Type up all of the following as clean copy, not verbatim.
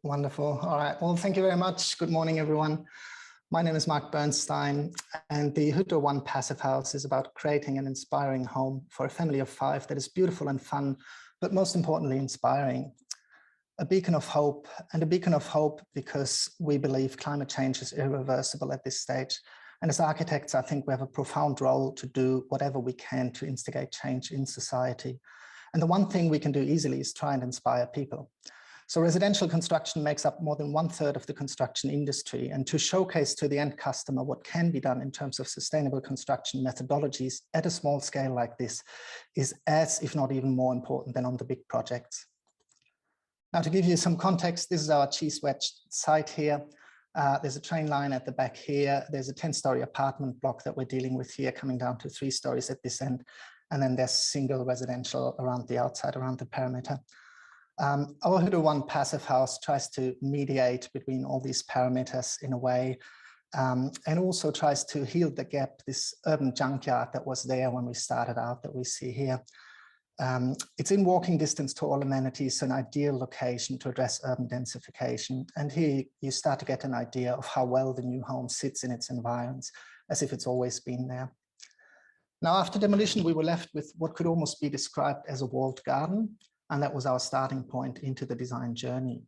Wonderful. All right. Well, thank you very much. Good morning, everyone. My name is Mark Bernstein, and the Hütt One Passive House is about creating an inspiring home for a family of 5 that is beautiful and fun, but most importantly, inspiring. A beacon of hope, and a beacon of hope because we believe climate change is irreversible at this stage. And as architects, I think we have a profound role to do whatever we can to instigate change in society. And the one thing we can do easily is try and inspire people. So residential construction makes up more than 1/3 of the construction industry, and to showcase to the end customer what can be done in terms of sustainable construction methodologies at a small scale like this is as, if not even more important than on the big projects. Now, to give you some context, this is our Cheese Wedge site here. There's a train line at the back here. There's a 10-story apartment block that we're dealing with here, coming down to 3 stories at this end. And then there's single residential around the outside, around the perimeter. Our Hütt One Passive House tries to mediate between all these parameters in a way, and also tries to heal the gap, this urban junkyard that was there when we started out that we see here. It's in walking distance to all amenities, an ideal location to address urban densification. And here you start to get an idea of how well the new home sits in its environs, as if it's always been there. Now, after demolition, we were left with what could almost be described as a walled garden. And that was our starting point into the design journey.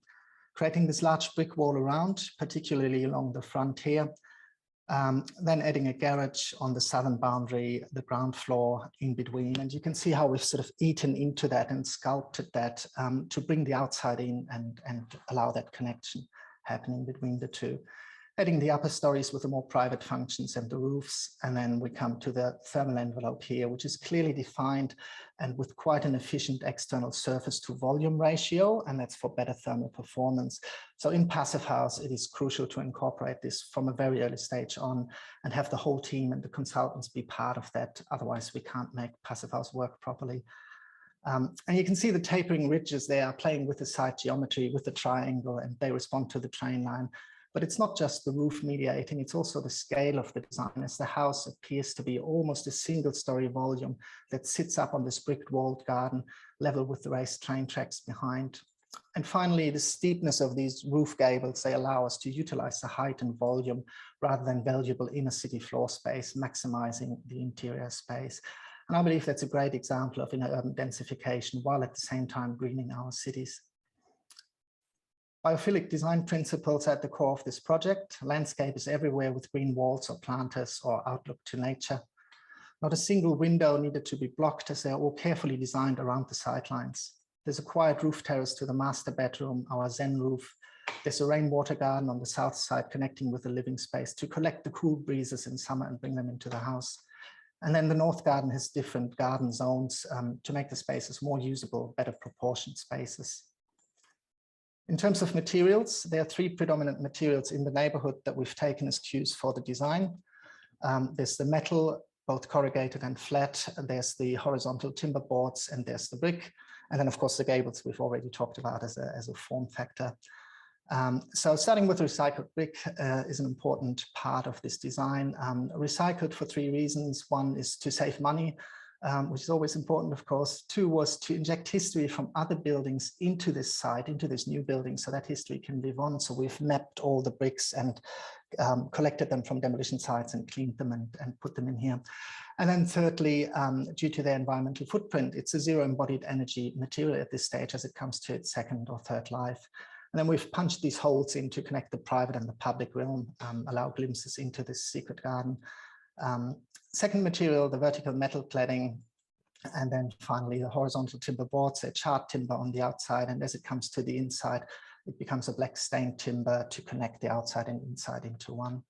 Creating this large brick wall around, particularly along the front here, then adding a garage on the southern boundary, the ground floor in between. And you can see how we've sort of eaten into that and sculpted that to bring the outside in and allow that connection happening between the two. Adding the upper stories with the more private functions and the roofs. And then we come to the thermal envelope here, which is clearly defined and with quite an efficient external surface to volume ratio, and that's for better thermal performance. So in Passive House, it is crucial to incorporate this from a very early stage on and have the whole team and the consultants be part of that. Otherwise, we can't make Passive House work properly. And you can see the tapering ridges there are playing with the site geometry, with the triangle, and they respond to the train line. But it's not just the roof mediating, it's also the scale of the design, as the house appears to be almost a single-story volume that sits up on this brick walled garden, level with the raised train tracks behind. And finally, the steepness of these roof gables, they allow us to utilize the height and volume rather than valuable inner city floor space, maximizing the interior space. And I believe that's a great example of urban densification, while at the same time greening our cities. Biophilic design principles at the core of this project. Landscape is everywhere with green walls or planters or outlook to nature. Not a single window needed to be blocked, as they're all carefully designed around the sidelines. There's a quiet roof terrace to the master bedroom, our Zen roof. There's a rainwater garden on the south side connecting with the living space to collect the cool breezes in summer and bring them into the house. And then the north garden has different garden zones to make the spaces more usable, better proportioned spaces. In terms of materials, there are 3 predominant materials in the neighborhood that we've taken as cues for the design. There's the metal, both corrugated and flat. There's the horizontal timber boards, and there's the brick. And then, of course, the gables we've already talked about as a form factor. So starting with recycled brick is an important part of this design. Recycled for 3 reasons. 1 is to save money, which is always important, of course. 2 was to inject history from other buildings into this site, into this new building, so that history can live on. So we've mapped all the bricks and collected them from demolition sites and cleaned them and put them in here. And then thirdly, due to their environmental footprint, it's a zero embodied energy material at this stage as it comes to its 2nd or 3rd life. And then we've punched these holes in to connect the private and the public realm, allow glimpses into this secret garden. Second material, the vertical metal cladding, and then finally the horizontal timber boards, they're charred timber on the outside, and as it comes to the inside, it becomes a black stained timber to connect the outside and inside into one.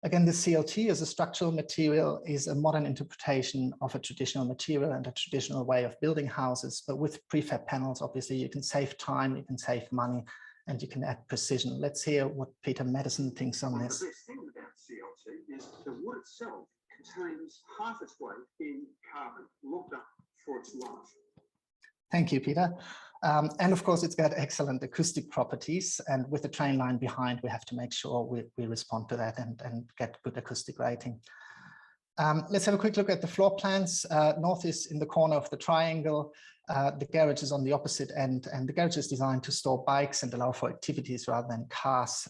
Again, the CLT as a structural material is a modern interpretation of a traditional material and a traditional way of building houses, but with prefab panels, obviously you can save time, you can save money, and you can add precision. Let's hear what Peter Madison thinks on this. The best thing about CLT is the wood itself contains half its weight in carbon, locked up for its life. Thank you, Peter. And of course, it's got excellent acoustic properties. And with the train line behind, we have to make sure we respond to that and get good acoustic rating. Let's have a quick look at the floor plans. North is in the corner of the triangle. The garage is on the opposite end, and the garage is designed to store bikes and allow for activities rather than cars.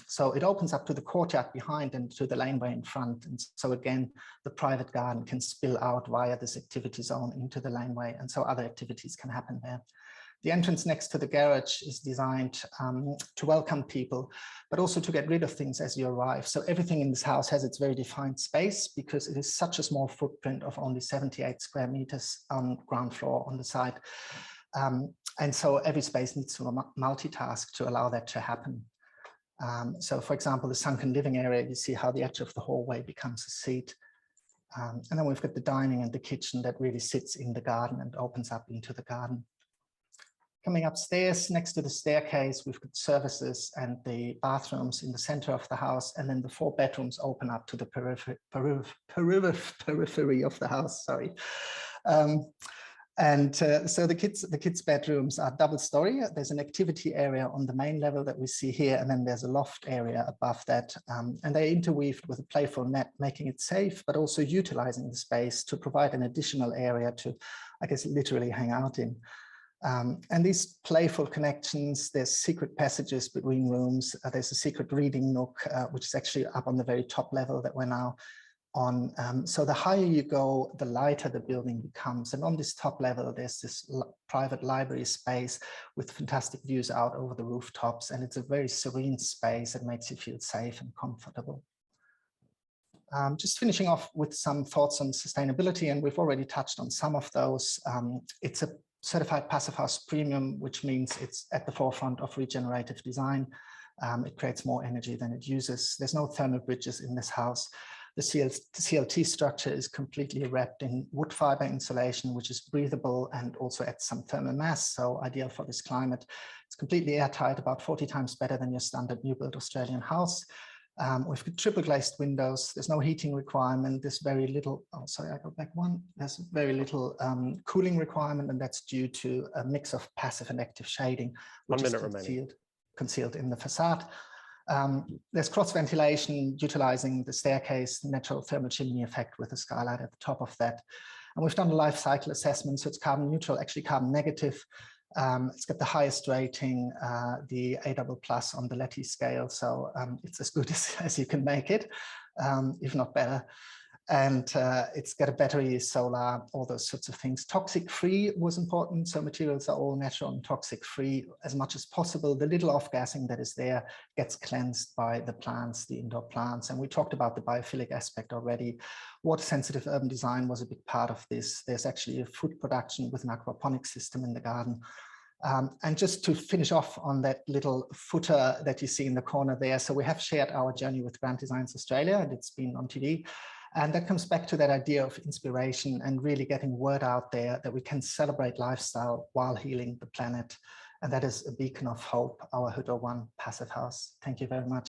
So it opens up to the courtyard behind and to the laneway in front. And so again, the private garden can spill out via this activity zone into the laneway, and so other activities can happen there. The entrance next to the garage is designed to welcome people, but also to get rid of things as you arrive. So everything in this house has its very defined space because it is such a small footprint of only 78 square meters on ground floor on the side. And so every space needs to multitask to allow that to happen. So for example, the sunken living area, you see how the edge of the hallway becomes a seat. And then we've got the dining and the kitchen that really sits in the garden and opens up into the garden. Coming upstairs, next to the staircase, we've got services and the bathrooms in the center of the house, and then the 4 bedrooms open up to the periphery of the house, sorry. So the kids' bedrooms are double-story. There's an activity area on the main level that we see here, and then there's a loft area above that. And they're interweaved with a playful net, making it safe, but also utilizing the space to provide an additional area to, I guess, literally hang out in. And these playful connections, there's secret passages between rooms. There's a secret reading nook, which is actually up on the very top level that we're now on. So the higher you go, the lighter the building becomes. And on this top level, there's this private library space with fantastic views out over the rooftops. And it's a very serene space that makes you feel safe and comfortable. Just finishing off with some thoughts on sustainability, and we've already touched on some of those. It's a certified Passivhaus premium, which means it's at the forefront of regenerative design. It creates more energy than it uses. There's no thermal bridges in this house. The CLT structure is completely wrapped in wood fiber insulation, which is breathable and also adds some thermal mass, so ideal for this climate. It's completely airtight, about 40 times better than your standard new build Australian house. We've got triple glazed windows. There's no heating requirement. There's very little, oh, sorry, I go back one. There's very little cooling requirement, and that's due to a mix of passive and active shading, which is concealed in the facade. There's cross ventilation, utilizing the staircase, natural thermal chimney effect with a skylight at the top of that. And we've done a life cycle assessment, so it's carbon neutral, actually carbon negative. It's got the highest rating, the A++ on the Letty scale, so it's as good as you can make it, if not better. And it's got a battery, solar, all those sorts of things. Toxic free was important, so materials are all natural and toxic free as much as possible. The little off-gassing that is there gets cleansed by the plants, the indoor plants. And we talked about the biophilic aspect already. Water-sensitive urban design was a big part of this. There's actually a food production with an aquaponic system in the garden. And just to finish off on that little footer that you see in the corner there, so we have shared our journey with Grand Designs Australia, and it's been on TV. And that comes back to that idea of inspiration and really getting word out there that we can celebrate lifestyle while healing the planet. And that is a beacon of hope, our Hütt 1 Passivhaus. Thank you very much.